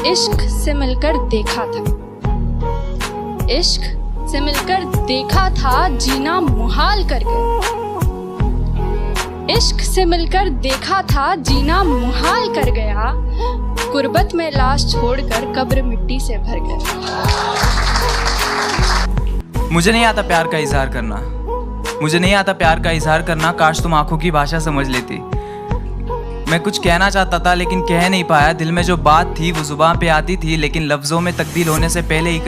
इश्क से मिलकर देखा था, इश्क से मिलकर देखा था, जीना मुहाल कर गया। इश्क से मिलकर देखा था, जीना मुहाल कर गया। गुर्बत में लाश छोड़कर कब्र मिट्टी से भर गया। मुझे नहीं आता प्यार का इजहार करना, मुझे नहीं आता प्यार का इजहार करना। काश तुम आंखों की भाषा समझ लेती। मैं कुछ कहना चाहता था लेकिन कह नहीं पाया। दिल में जो बात थी वो जुबान पे आती थी, लेकिन लफ्जों में तब्दील होने से पहले ही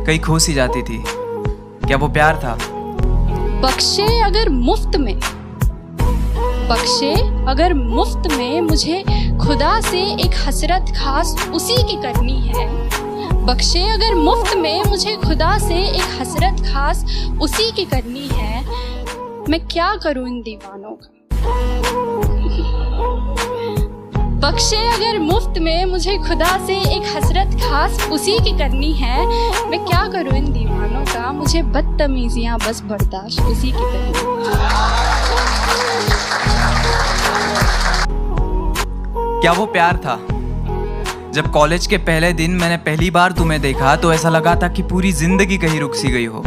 कहीं खो सी जाती थी। क्या वो प्यार था? बख्शे अगर मुफ्त में, बख्शे अगर मुफ्त में, मुझे खुदा से एक हसरत खास उसी की करनी है। बख्शे अगर मुफ्त में, मुझे खुदा से एक हसरत खास उसी की करनी है। मैं क्या करूं इन दीवानों का? बख्शे अगर मुफ्त में, मुझे खुदा से एक हसरत खास उसी की करनी है। मैं क्या करूं इन दीवानों का? मुझे बदतमीजियां बस बर्दाश्त उसी की करनी है। क्या वो प्यार था? जब कॉलेज के पहले दिन मैंने पहली बार तुम्हें देखा तो ऐसा लगा था कि पूरी जिंदगी कहीं रुक सी गई हो।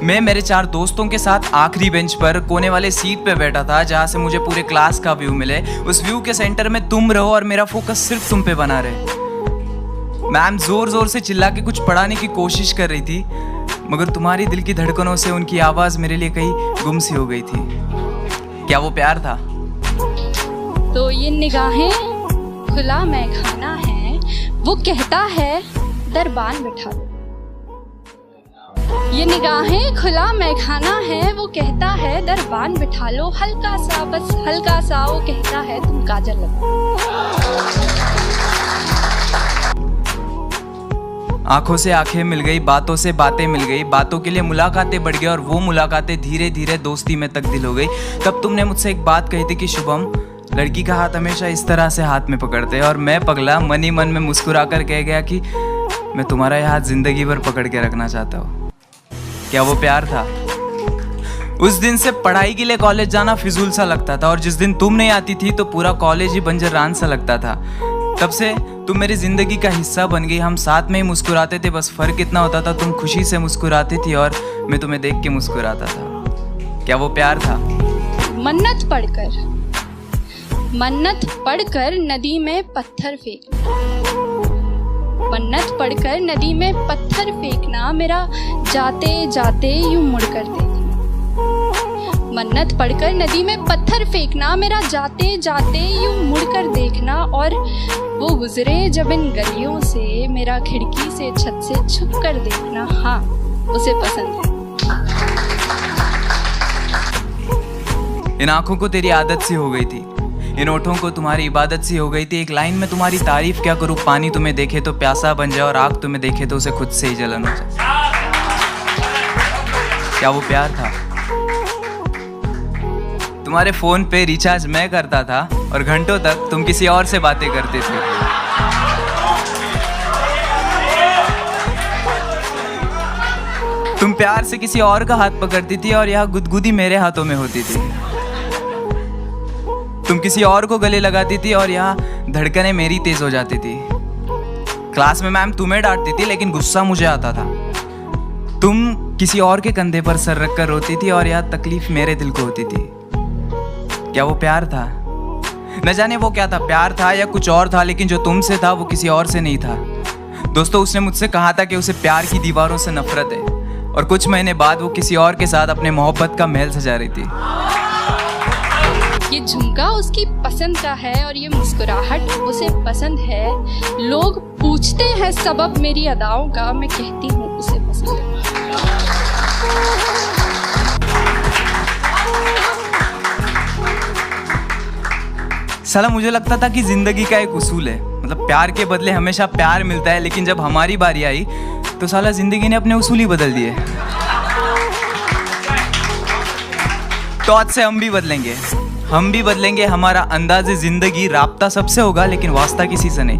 मैं मेरे 4 दोस्तों के साथ आखिरी बेंच पर कोने वाले सीट पे बैठा था, जहाँ से मुझे पूरे क्लास का व्यू मिले। उस व्यू के सेंटर में तुम रहो और मेरा फोकस सिर्फ तुम पे बना रहे। मैम जोर जोर से चिल्ला के कुछ पढ़ाने की कोशिश कर रही थी, मगर तुम्हारी दिल की धड़कनों से उनकी आवाज़ मेरे लिए कहीं गुम सी हो गई थी। क्या वो प्यार था? तो ये निगाहें खुला मैखाना है, वो कहता है दरबान बिठा लो। ये निगाहें खुला मैखाना है, वो कहता है दरबान बिठा लो। हल्का सा, बस हल्का सा, वो कहता है तुम काजल लगाओ। आंखों से आंखें मिल गई, बातों से बातें मिल गई, बातों के लिए मुलाकातें बढ़ गई और वो मुलाकातें धीरे धीरे दोस्ती में तब्दील हो गई। तब तुमने मुझसे एक बात कही थी कि शुभम, लड़की का हाथ हमेशा इस तरह से हाथ में पकड़ते हैं। और मैं पगला मन ही मन में मुस्कुरा कर कह गया कि मैं तुम्हारा यह हाथ जिंदगी भर पकड़ के रखना चाहता हूँ। क्या वो प्यार था? उस दिन से पढ़ाई के लिए कॉलेज जाना फिजूल सा लगता था, और जिस दिन तुम नहीं आती थी तो पूरा कॉलेज ही बंजर रान सा लगता था। तब से तुम मेरी जिंदगी का हिस्सा बन गई। हम साथ में ही मुस्कुराते थे, बस फर्क इतना होता था तुम खुशी से मुस्कुराती थी और मैं तुम्हें देख के मुस्कुराता था। क्या वो प्यार था? मन्नत पढ़कर नदी में पत्थर फेंकना, मन्नत पढ़कर नदी में पत्थर फेंकना, मेरा जाते जाते यूं मुड़कर देखना। मन्नत पढ़कर नदी में पत्थर फेंकना, मेरा जाते जाते यूं मुड़कर देखना। और वो गुजरे जब इन गलियों से, मेरा खिड़की से छत से छुप कर देखना। हाँ, उसे पसंद है। इन आंखों को तेरी आदत सी हो गई थी, इन ओठों को तुम्हारी इबादत सी हो गई थी। एक लाइन में तुम्हारी तारीफ क्या करूँ, पानी तुम्हें देखे तो प्यासा बन जाए और आग तुम्हें देखे तो उसे खुद से ही जलन हो जाए। क्या वो प्यार था? तुम्हारे फोन पे रिचार्ज मैं करता था और घंटों तक तुम किसी और से बातें करते थे। तुम प्यार से किसी और का हाथ पकड़ती थी और यह गुदगुदी मेरे हाथों में होती थी। तुम किसी और को गले लगाती थी और यहाँ धड़कनें मेरी तेज हो जाती थी। क्लास में मैम तुम्हें डांटती थी लेकिन गुस्सा मुझे आता था। तुम किसी और के कंधे पर सर रखकर रोती थी और यह तकलीफ मेरे दिल को होती थी। क्या वो प्यार था? न जाने वो क्या था, प्यार था या कुछ और था, लेकिन जो तुमसे था वो किसी और से नहीं था। दोस्तों, उसने मुझसे कहा था कि उसे प्यार की दीवारों से नफरत है, और कुछ महीने बाद वो किसी और के साथ अपने मोहब्बत का महल सजा रही थी। ये झुमका उसकी पसंद का है और ये मुस्कुराहट उसे पसंद है। लोग पूछते हैं सबब मेरी अदाओं का, मैं कहती हूँ उसे पसंद है। साला मुझे लगता था कि जिंदगी का एक उसूल है, मतलब प्यार के बदले हमेशा प्यार मिलता है, लेकिन जब हमारी बारी आई तो साला जिंदगी ने अपने उसूल ही बदल दिए। तो आज से हम भी बदलेंगे, हमारा अंदाज़े जिंदगी राब्ता सबसे होगा, लेकिन वास्ता किसी से नहीं।